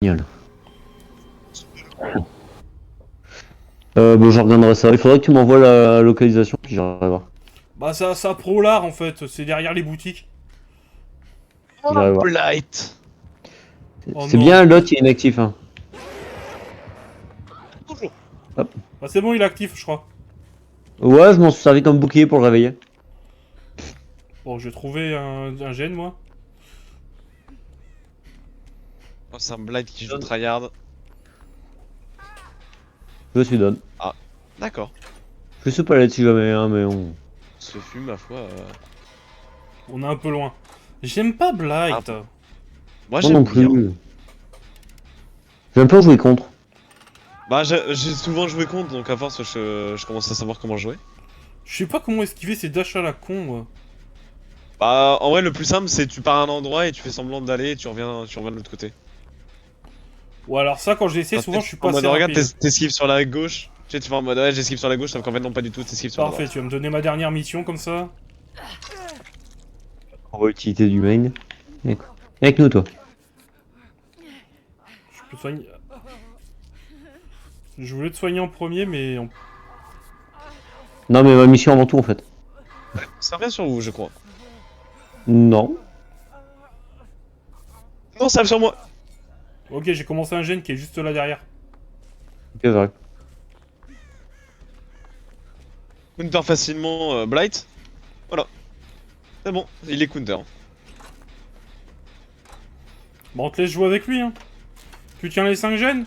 Génial. Bon, je regarderai ça. Il faudrait que tu m'envoies la localisation, puis j'arrive voir. Bah ça pro l'art en fait, c'est derrière les boutiques. J'arrive voir. Blight. Oh C'est non. bien l'autre qui est inactif, hein. Bonjour. Hop. Bah c'est bon, il est actif je crois. Ouais, je m'en suis servi comme bouclier pour le réveiller. Bon, j'ai trouvé un gène moi. Oh, c'est un Blight qui joue tryhard. Je suis donne. D'accord. Je suis pas là si jamais, hein, mais on. Ce fut ma foi. On est un peu loin. J'aime pas Blight. Moi Moi j'aime non bien. plus. J'aime pas jouer contre. Bah j'ai souvent joué contre, donc à force je commence à savoir comment jouer. Je sais pas comment esquiver ces dashs à la con moi. Bah en vrai le plus simple c'est tu pars à un endroit et tu fais semblant d'aller et tu reviens de l'autre côté. Ou alors ça quand j'ai essayé souvent je suis pas en assez mode regarde rapide. t'esquives sur la gauche. Tu fais en mode ouais j'esquive sur la gauche, sauf qu'en fait non pas du tout, t'esquives sur la Parfait, droite. tu vas me donner ma dernière mission comme ça. On va utilité du main. Avec nous, toi. Je peux te soigner. Je voulais te soigner en premier mais... Non, mais ma mission avant tout, en fait. Ça revient sur vous je crois. Non. Non ça arrive sur moi. Ok, j'ai commencé un gène qui est juste là derrière. Ok, j'arrive. Counter facilement Blight. Voilà. C'est bon, il est counter. Bon, on te laisse jouer avec lui hein. Tu tiens les 5 gènes?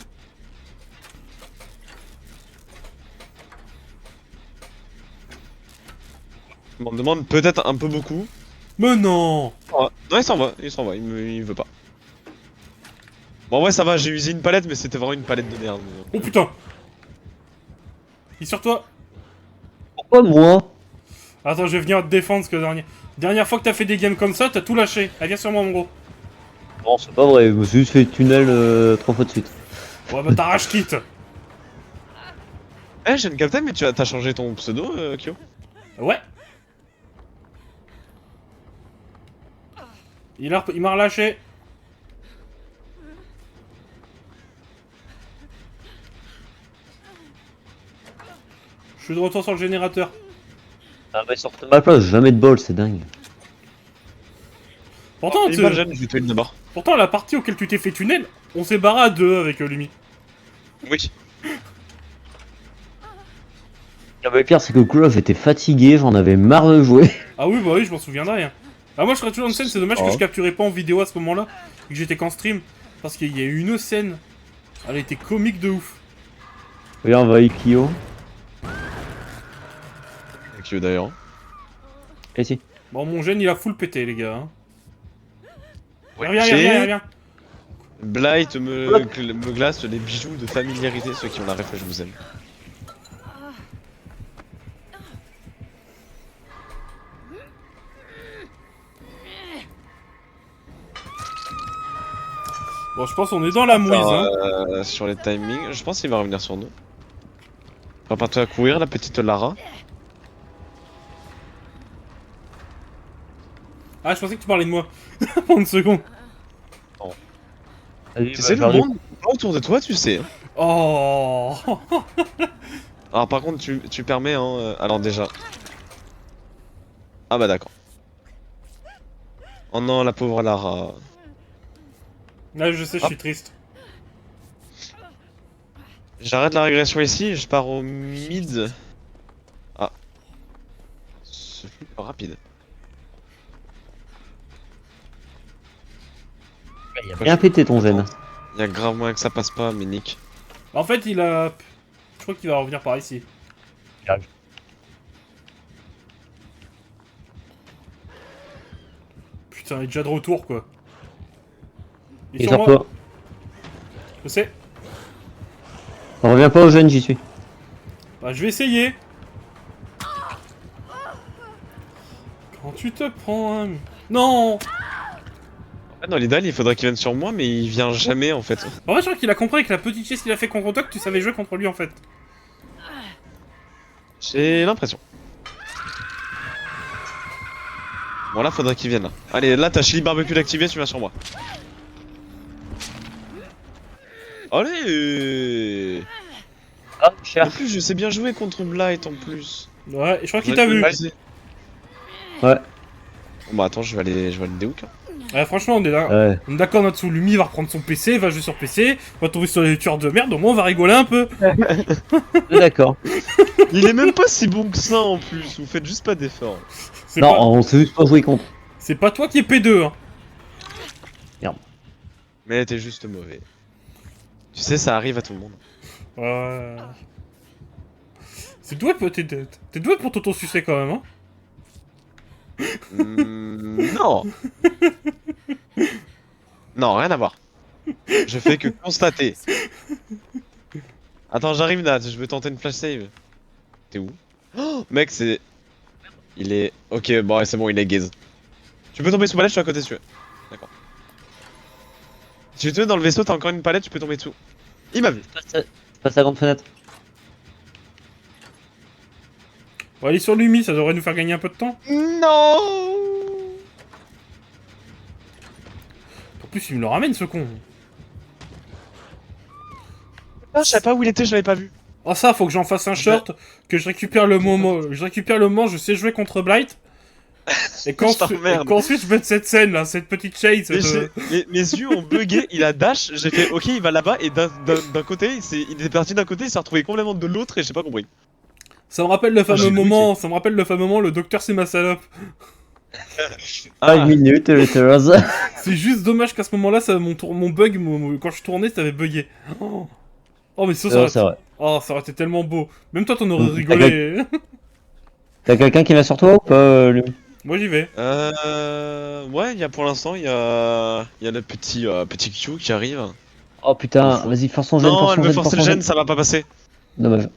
Je m'en demande peut-être un peu beaucoup. Mais non. Ouais. Non, il s'en va, il veut pas. Bon, ouais, ça va, j'ai usé une palette, mais c'était vraiment une palette de merde. Oh putain. Il est sur toi. Pourquoi moi? Attends, je vais venir te défendre parce que dernière fois que t'as fait des games comme ça, t'as tout lâché. Allez, viens sur moi mon gros. Non, c'est pas vrai. Je me suis juste fait tunnel 3 fois de suite. Ouais bah t'arraches quitte. Eh, j'ai une captain, mais t'as changé ton pseudo, Kyo? Ouais. Il m'a relâché. Je suis de retour sur le générateur. Ah, mais sortez de ma place, jamais de bol, c'est dingue. Pourtant, Il est pas jeune, je vais tuer d'abord. pourtant, la partie auquel tu t'es fait tunnel, on s'est barré à 2 avec Lumi. Oui. Ah, mais le pire, c'est que Clough était fatigué, j'en avais marre de jouer. Ah oui, bah oui, je m'en souviendrai. Hein. Ah, moi je serais toujours en scène, c'est dommage que je capturais pas en vidéo à ce moment-là, et que j'étais qu'en stream. Parce qu'il y a eu une scène, elle était comique de ouf. Regarde, on va Ikio. Kyo d'ailleurs. Et si. Bon, mon gène il a full pété, les gars. Hein. Ouais, Reviens. Blight me glace les bijoux de familiarité, ceux qui ont la ref, je vous aime. Bon, je pense qu'on est dans la mouise. Hein. Sur les timings, je pense qu'il va revenir sur nous. Prépare-toi à courir, la petite Lara. Ah, je pensais que tu parlais de moi. Pendant une seconde. Vas-y, Tu sais, le monde autour de toi, tu sais. Hein. Oh. Alors par contre, tu permets, hein, alors déjà... Ah bah d'accord. Oh non, la pauvre Lara. Là, je sais, je suis triste. J'arrête la régression ici, je pars au mid. Ah. Ce fut rapide. Il a bien pété ton gène. Il y a grave moyen que ça passe pas, mais nick. En fait, il a... Je crois qu'il va revenir par ici. Putain, il est déjà de retour, quoi. Il est Et sur sur moi. toi. Je sais. On revient pas au gène, j'y suis. Bah, je vais essayer. Quand tu te prends un... Non. Ah, dans l'idéal, il faudrait qu'il vienne sur moi, mais il vient jamais en fait. En fait, je crois qu'il a compris avec la petite pièce qu'il a fait contre toi que tu savais jouer contre lui, en fait. J'ai l'impression. Bon là, faudrait qu'il vienne là. Allez, là, t'as Chili Barbecue d'activer, tu viens sur moi. Allez. Ah, En cher. plus, je sais bien jouer contre Blight en plus. Ouais, je crois qu'il t'a vu. Ouais. Bon bah attends, je vais aller déhook. Ouais, franchement, on est là. Ouais. On est d'accord, notre Lumi va reprendre son PC, va jouer sur PC, va tomber sur les tueurs de merde, au moins on va rigoler un peu. D'accord. Il est même pas si bon que ça en plus, vous faites juste pas d'efforts. C'est Non, pas... on sait juste pas jouer contre. c'est pas toi qui es P2, hein. Mais t'es juste mauvais. Tu sais, ça arrive à tout le monde. Ouais. C'est doué, t'es doué pour t'auto-sucer quand même, hein. Non. Non, rien à voir. Je fais que constater. Attends, j'arrive Nat, je veux tenter une flash save. T'es où? Oh, mec, c'est... Il est... Ok, bon, ouais, c'est bon, il est gaze. Tu peux tomber sous palette, je suis à côté si tu veux. D'accord. Si tu te mets dans le vaisseau, t'as encore une palette, tu peux tomber dessous. Il m'a vu. Je passe la grande fenêtre. On va aller sur Lumi, ça devrait nous faire gagner un peu de temps. Non. En plus, il me le ramène, ce con. Ah, je savais pas où il était, je l'avais pas vu. Ah ça, faut que j'en fasse un short, que je récupère le moment, je sais jouer contre Blight. Et qu'ensuite je mette cette scène là, cette petite shade. Mes yeux ont bugué, il a dash, j'ai fait ok, il va là-bas, et d'un côté, il est parti d'un côté, il s'est retrouvé complètement de l'autre, et j'ai pas compris. Ça me rappelle le fameux j'ai moment, le docteur c'est ma salope. Ah, une minute, Reuters. C'est juste dommage qu'à ce moment-là, mon bug, quand je tournais, ça avait bugué. Oh mais ça, C'est vrai. Oh, ça aurait été tellement beau. Même toi, t'en aurais rigolé. T'as quelqu'un qui vient sur toi ou pas, lui? Moi, j'y vais. Ouais, pour l'instant, il y a le petit Q qui arrive. Oh putain, vas-y, force son gène, Non, force elle son veut gène, forcer le gène, ça va pas passer. Dommage.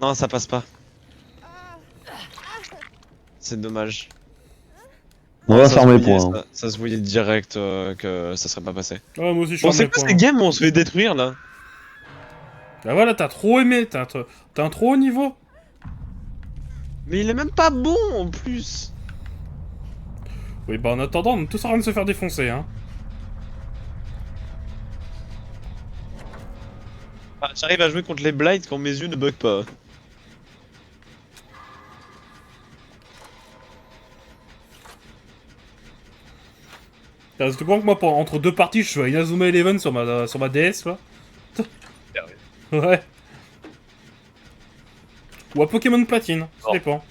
Non, ça passe pas. C'est dommage. On va Ça faire se mes voyait, points. ça se voyait direct que ça serait pas passé. Ouais, moi aussi, je suis Bon, en c'est mes quoi points. ces games où on se fait détruire là? Bah voilà, t'as trop aimé, t'as un trop haut niveau. Mais il est même pas bon en plus. Oui, bah en attendant, on est tous en train de se faire défoncer, hein. Ah, j'arrive à jouer contre les Blights quand mes yeux ne bug pas. Parce que moi, entre deux parties, je suis à Inazuma Eleven sur ma DS, là. Ouais. Ou à Pokémon Platine, ça dépend.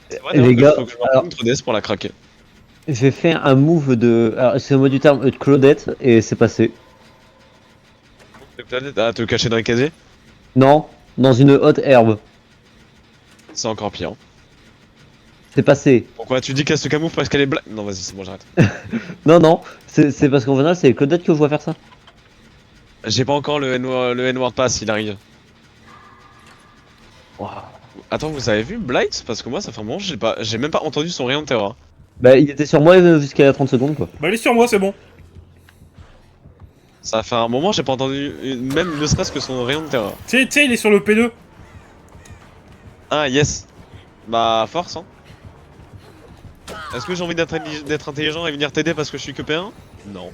C'est vrai, Les d'ailleurs, gars, faut que je alors- me 3DS pour la craquer. J'ai fait un move de. Alors, c'est le mot du terme de Claudette et c'est passé. Ah, te cacher dans les casiers? Non, dans une haute herbe. C'est encore pire. C'est passé. Pourquoi tu dis qu'elle se camoufle parce qu'elle est blague? Non, vas-y, c'est bon, j'arrête. Non, non, c'est parce qu'en général, c'est Claudette que je vois faire ça. J'ai pas encore le N-word pass, il arrive. Attends, vous avez vu Blight? Parce que moi, ça fait un moment, j'ai même pas entendu son rayon de terreur. Bah, il était sur moi jusqu'à 30 secondes, quoi. Bah, elle est sur moi, c'est bon. Ça fait un moment, j'ai pas entendu même ne serait-ce que son rayon de terreur. Tu sais, il est sur le P2. Ah, yes. Bah, force, hein. Est-ce que j'ai envie d'être intelligent et venir t'aider parce que je suis que P1? Non.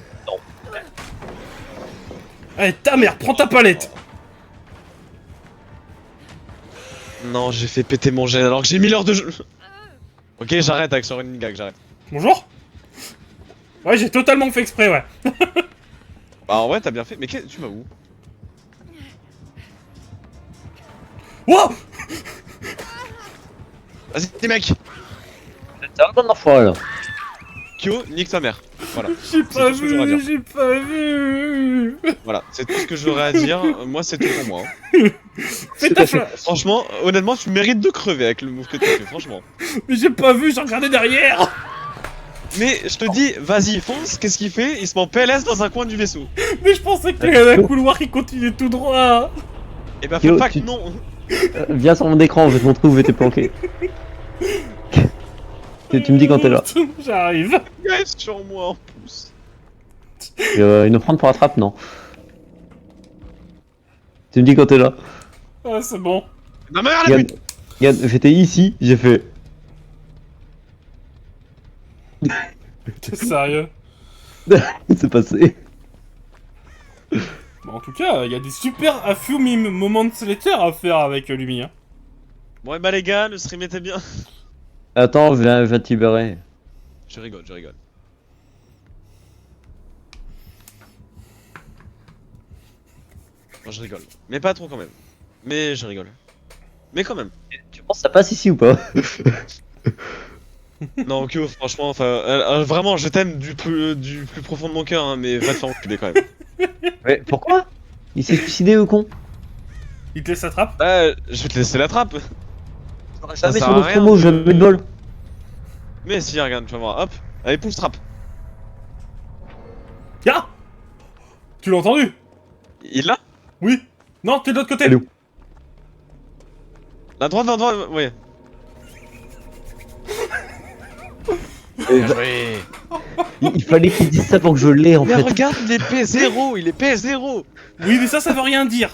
Allez, ta mère, prends ta palette. Non, j'ai fait péter mon gène alors que j'ai 1000 heures de jeu. Ok, j'arrête avec son running gag, j'arrête. Bonjour. Ouais, j'ai totalement fait exprès, ouais. Bah, en vrai, t'as bien fait. Mais tu vas où? Wow. Vas-y, mec! C'est un bon enfoiré, là. Kyo, nique ta mère. Voilà. J'ai C'est pas tout ce que j'aurais à vu, dire. j'ai pas vu. Voilà, c'est tout ce que j'aurais à dire. Moi, c'est tout pour moi. Hein. Fais ta flamme. Franchement, honnêtement, tu mérites de crever avec le move que t'as fait, franchement. Mais j'ai pas vu, j'ai regardé derrière. Mais je te dis, vas-y, fonce, qu'est-ce qu'il fait? Il se met en PLS dans un coin du vaisseau. Mais je pensais qu'il y avait un couloir qui continuait tout droit. Et bah, Kyo, fais pas que tu- non. Viens sur mon écran, je vais te montrer où t'es planqué. Tu me dis quand t'es là. J'arrive. Reste sur moi en plus. Et, il nous prend pour attrape, non. Tu me dis quand t'es là. Ah, c'est bon. Ma mère, la Regarde, pute! regarde, j'étais ici, j'ai fait. T'es sérieux? C'est passé. Bon, en tout cas, il y a des super a few moments later à faire avec Lumi. Hein. Bon, et bah les gars, le stream était bien. Attends, je viens te libérer. Je rigole, je rigole. Bon, je rigole. Mais pas trop quand même. Mais je rigole. Mais quand même. Tu penses que ça passe ici ou pas? Non, Kyo, franchement, enfin, vraiment, je t'aime du plus profond de mon cœur, hein, mais va te faire enculer quand même. Mais pourquoi? Il s'est suicidé le con? Il te laisse la trappe. Bah, je vais te laisser la trappe. Ça Jamais sert sur à notre rien promo, de- jamais de bol. Mais si, regarde, tu vas voir, hop. Allez, pousse trappe. Ya. Tu l'as entendu? Il l'a? Oui. Non, t'es de l'autre côté. Elle est où? La droite, ouais. Bien joué. Il fallait qu'il dise ça pour que je l'ai en Mais fait. regarde, il est P0, il est P0. Oui, mais ça veut rien dire.